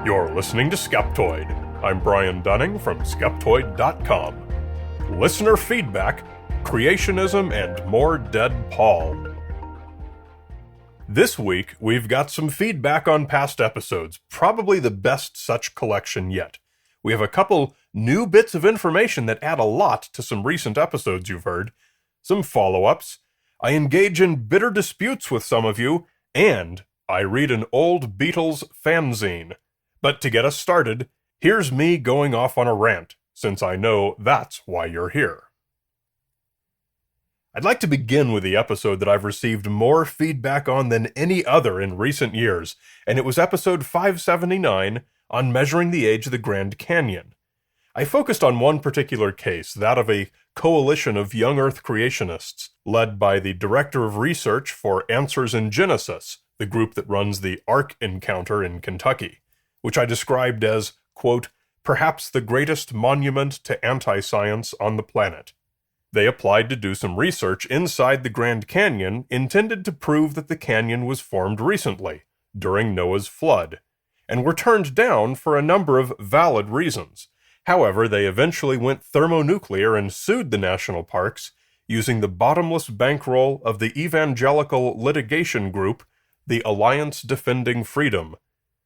You're listening to Skeptoid. I'm Brian Dunning from Skeptoid.com. Listener feedback, creationism, and more Dead Paul. This week, we've got some feedback on past episodes, probably the best such collection yet. We have a couple new bits of information that add a lot to some recent episodes you've heard, some follow-ups, I engage in bitter disputes with some of you, and I read an old Beatles fanzine. But to get us started, here's me going off on a rant, since I know that's why you're here. I'd like to begin with the episode that I've received more feedback on than any other in recent years, and it was episode 579 on measuring the age of the Grand Canyon. I focused on one particular case, that of a coalition of young Earth creationists, led by the Director of Research for Answers in Genesis, the group that runs the Ark Encounter in Kentucky, which I described as, quote, perhaps the greatest monument to anti-science on the planet. They applied to do some research inside the Grand Canyon intended to prove that the canyon was formed recently, during Noah's flood, and were turned down for a number of valid reasons. However, they eventually went thermonuclear and sued the national parks using the bottomless bankroll of the evangelical litigation group, the Alliance Defending Freedom.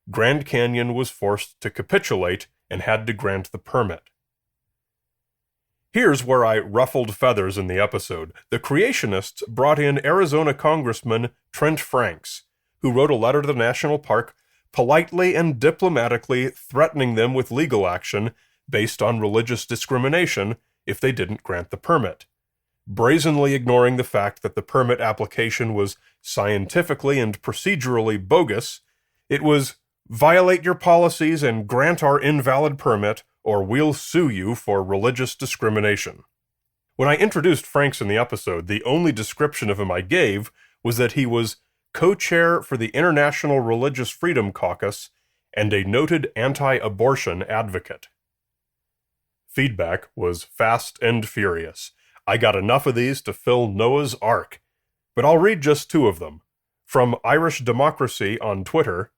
Grand Canyon was forced to capitulate and had to grant the permit. Here's where I ruffled feathers in the episode. The creationists brought in Arizona Congressman Trent Franks, who wrote a letter to the national park politely and diplomatically threatening them with legal action based on religious discrimination if they didn't grant the permit, brazenly ignoring the fact that the permit application was scientifically and procedurally bogus. It was, violate your policies and grant our invalid permit, or we'll sue you for religious discrimination. When I introduced Franks in the episode, the only description of him I gave was that he was co-chair for the International Religious Freedom Caucus and a noted anti-abortion advocate. Feedback was fast and furious. I got enough of these to fill Noah's Ark, but I'll read just two of them. From Irish Democracy on Twitter,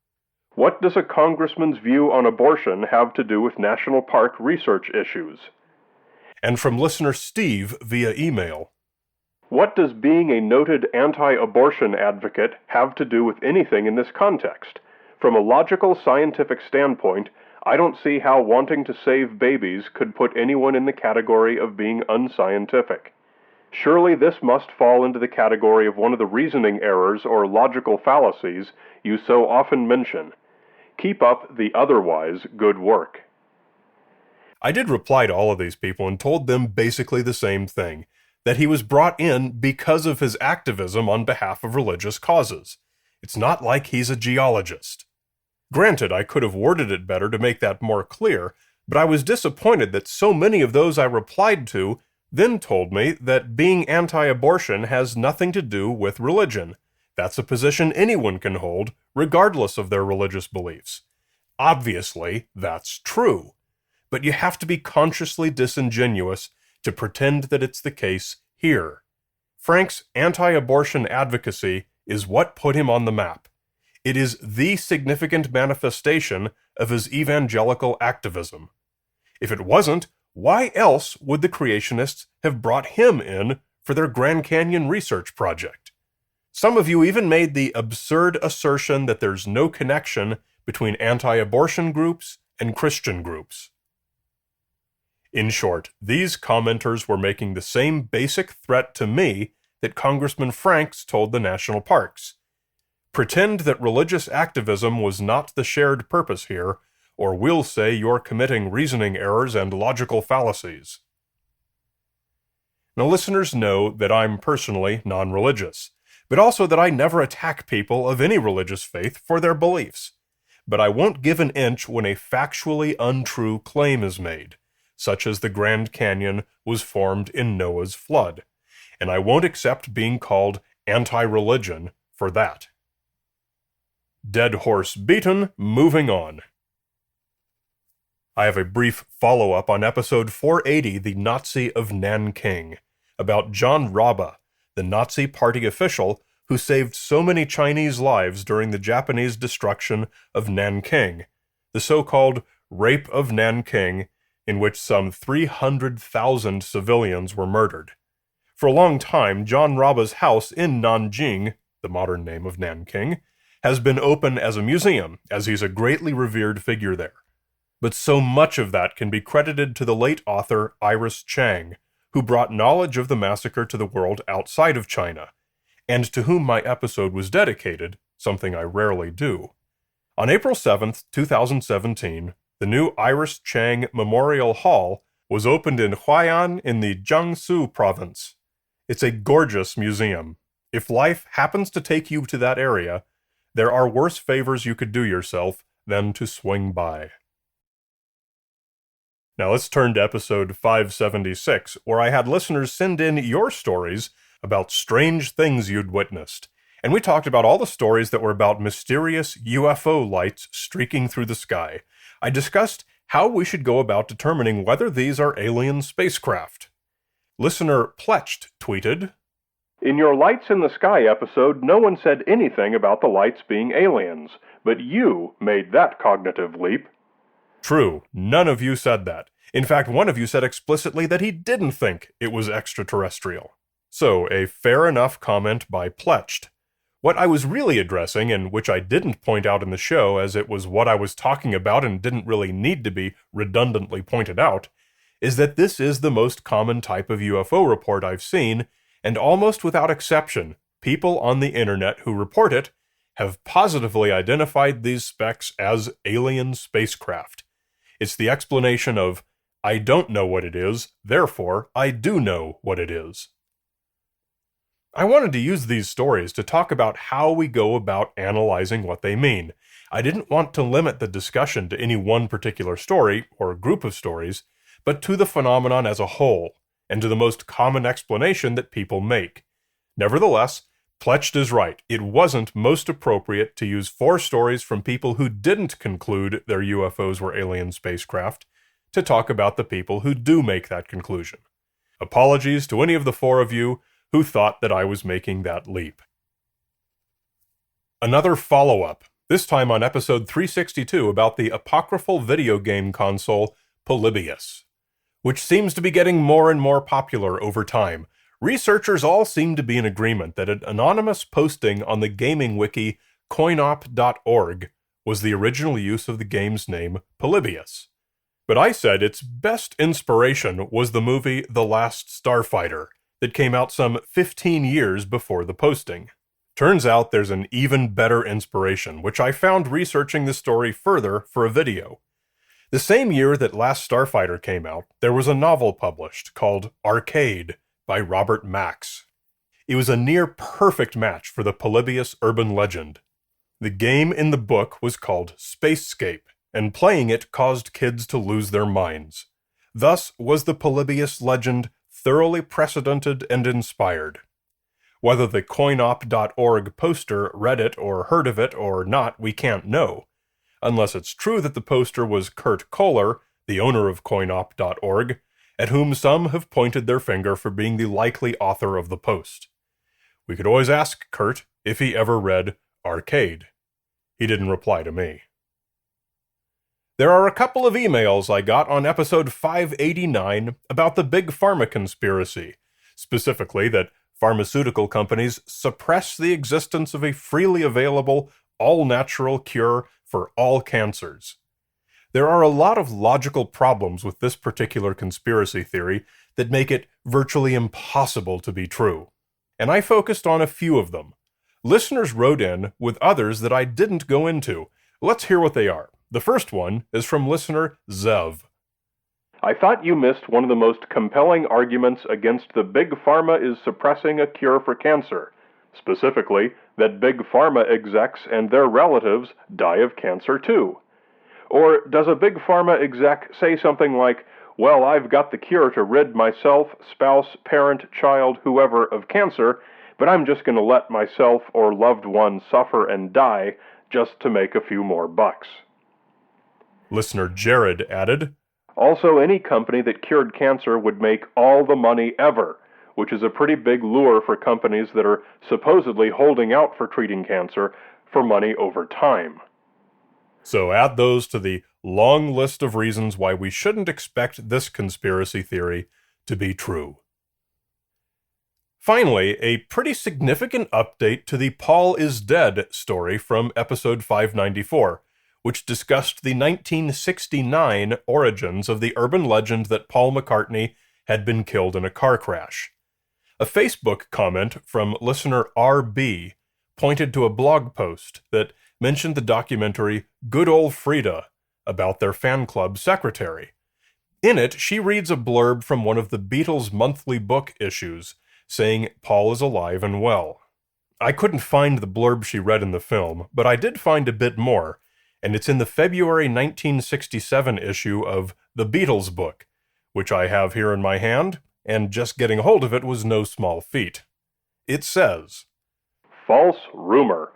what does a congressman's view on abortion have to do with national park research issues? And from listener Steve via email, what does being a noted anti-abortion advocate have to do with anything in this context? From a logical scientific standpoint, I don't see how wanting to save babies could put anyone in the category of being unscientific. Surely this must fall into the category of one of the reasoning errors or logical fallacies you so often mention. Keep up the otherwise good work. I did reply to all of these people and told them basically the same thing, that he was brought in because of his activism on behalf of religious causes. It's not like he's a geologist. Granted, I could have worded it better to make that more clear, but I was disappointed that so many of those I replied to then told me that being anti-abortion has nothing to do with religion. That's a position anyone can hold, regardless of their religious beliefs. Obviously, that's true. But you have to be consciously disingenuous to pretend that it's the case here. Frank's anti-abortion advocacy is what put him on the map. It is the significant manifestation of his evangelical activism. If it wasn't, why else would the creationists have brought him in for their Grand Canyon research project? Some of you even made the absurd assertion that there's no connection between anti-abortion groups and Christian groups. In short, these commenters were making the same basic threat to me that Congressman Franks told the national parks. Pretend that religious activism was not the shared purpose here, or we'll say you're committing reasoning errors and logical fallacies. Now, listeners know that I'm personally non-religious, but also that I never attack people of any religious faith for their beliefs. But I won't give an inch when a factually untrue claim is made, such as the Grand Canyon was formed in Noah's flood, and I won't accept being called anti-religion for that. Dead horse beaten, moving on. I have a brief follow-up on episode 480, The Nazi of Nanking, about John Raba, the Nazi Party official who saved so many Chinese lives during the Japanese destruction of Nanking, the so-called Rape of Nanking, in which some 300,000 civilians were murdered. For a long time, John Raba's house in Nanjing, the modern name of Nanking, has been open as a museum, as he's a greatly revered figure there. But so much of that can be credited to the late author Iris Chang, who brought knowledge of the massacre to the world outside of China, and to whom my episode was dedicated, something I rarely do. On April 7, 2017, the new Iris Chang Memorial Hall was opened in Huai'an in the Jiangsu province. It's a gorgeous museum. If life happens to take you to that area, there are worse favors you could do yourself than to swing by. Now let's turn to episode 576, where I had listeners send in your stories about strange things you'd witnessed. And we talked about all the stories that were about mysterious UFO lights streaking through the sky. I discussed how we should go about determining whether these are alien spacecraft. Listener Pletched tweeted, "In your Lights in the Sky episode, no one said anything about the lights being aliens, but you made that cognitive leap." True, none of you said that. In fact, one of you said explicitly that he didn't think it was extraterrestrial. So, a fair enough comment by Pletched. What I was really addressing, and which I didn't point out in the show as it was what I was talking about and didn't really need to be redundantly pointed out, is that this is the most common type of UFO report I've seen, and almost without exception, people on the internet who report it have positively identified these specks as alien spacecraft. It's the explanation of, I don't know what it is, therefore I do know what it is. I wanted to use these stories to talk about how we go about analyzing what they mean. I didn't want to limit the discussion to any one particular story, or group of stories, but to the phenomenon as a whole, and to the most common explanation that people make. Nevertheless, Pletched is right. It wasn't most appropriate to use 4 stories from people who didn't conclude their UFOs were alien spacecraft to talk about the people who do make that conclusion. Apologies to any of the 4 of you who thought that I was making that leap. Another follow-up, this time on episode 362 about the apocryphal video game console Polybius, which seems to be getting more and more popular over time. Researchers all seem to be in agreement that an anonymous posting on the gaming wiki coinop.org was the original use of the game's name Polybius. But I said its best inspiration was the movie The Last Starfighter that came out some 15 years before the posting. Turns out there's an even better inspiration, which I found researching the story further for a video. The same year that Last Starfighter came out, there was a novel published called Arcade by Robert Max. It was a near-perfect match for the Polybius urban legend. The game in the book was called Spacescape, and playing it caused kids to lose their minds. Thus was the Polybius legend thoroughly precedented and inspired. Whether the coinop.org poster read it or heard of it or not, we can't know, unless it's true that the poster was Kurt Kohler, the owner of coinop.org, at whom some have pointed their finger for being the likely author of the post. We could always ask Kurt if he ever read Arcade. He didn't reply to me. There are a couple of emails I got on episode 589 about the Big Pharma conspiracy, specifically that pharmaceutical companies suppress the existence of a freely available, all-natural cure for all cancers. There are a lot of logical problems with this particular conspiracy theory that make it virtually impossible to be true, and I focused on a few of them. Listeners wrote in with others that I didn't go into. Let's hear what they are. The first one is from listener Zev. I thought you missed one of the most compelling arguments against the Big Pharma is suppressing a cure for cancer. Specifically, that Big Pharma execs and their relatives die of cancer too. Or does a Big Pharma exec say something like, well, I've got the cure to rid myself, spouse, parent, child, whoever of cancer, but I'm just going to let myself or loved one suffer and die just to make a few more bucks. Listener Jared added, also, any company that cured cancer would make all the money ever, which is a pretty big lure for companies that are supposedly holding out for treating cancer for money over time. So add those to the long list of reasons why we shouldn't expect this conspiracy theory to be true. Finally, a pretty significant update to the Paul is Dead story from episode 594, which discussed the 1969 origins of the urban legend that Paul McCartney had been killed in a car crash. A Facebook comment from listener RB pointed to a blog post that mentioned the documentary Good Ol' Frida about their fan club secretary. In it, she reads a blurb from one of the Beatles' monthly book issues, saying Paul is alive and well. I couldn't find the blurb she read in the film, but I did find a bit more, and it's in the February 1967 issue of The Beatles Book, which I have here in my hand, and just getting hold of it was no small feat. It says, "False rumor.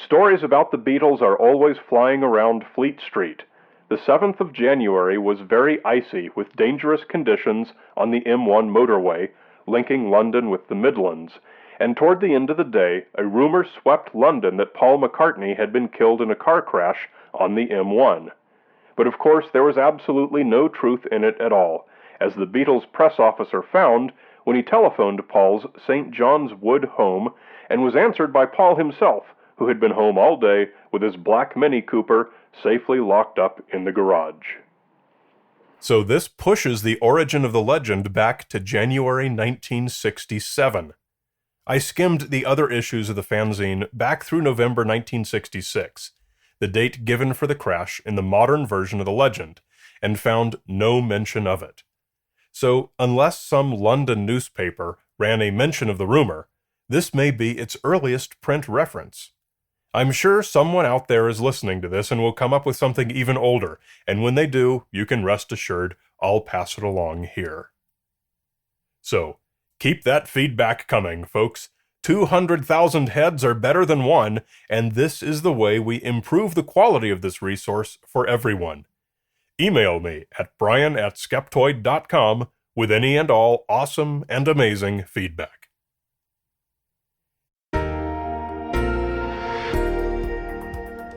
Stories about the Beatles are always flying around Fleet Street. The 7th of January was very icy with dangerous conditions on the M1 motorway, linking London with the Midlands, and toward the end of the day, a rumor swept London that Paul McCartney had been killed in a car crash on the M1. But of course there was absolutely no truth in it at all, as the Beatles' press officer found when he telephoned Paul's St. John's Wood home and was answered by Paul himself, who had been home all day with his black Mini Cooper safely locked up in the garage." So this pushes the origin of the legend back to January 1967. I skimmed the other issues of the fanzine back through November 1966, the date given for the crash in the modern version of the legend, and found no mention of it. So, unless some London newspaper ran a mention of the rumor, this may be its earliest print reference. I'm sure someone out there is listening to this and will come up with something even older, and when they do, you can rest assured I'll pass it along here. So, keep that feedback coming, folks. 200,000 heads are better than one, and this is the way we improve the quality of this resource for everyone. Email me at brian@skeptoid.com with any and all awesome and amazing feedback.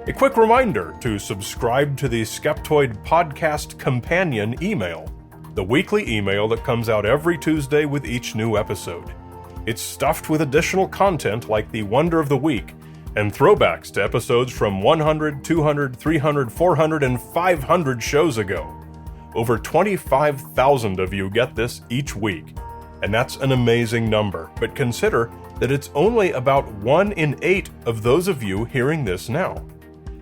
A quick reminder to subscribe to the Skeptoid Podcast Companion email, the weekly email that comes out every Tuesday with each new episode. It's stuffed with additional content like the Wonder of the Week and throwbacks to episodes from 100, 200, 300, 400, and 500 shows ago. Over 25,000 of you get this each week, and that's an amazing number, but consider that it's only about 1 in 8 of those of you hearing this now.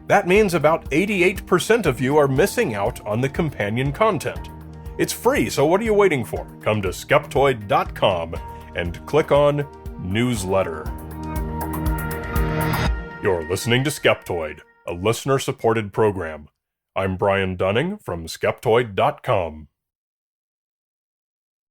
That means about 88% of you are missing out on the companion content. It's free, so what are you waiting for? Come to Skeptoid.com and click on Newsletter. You're listening to Skeptoid, a listener-supported program. I'm Brian Dunning from Skeptoid.com.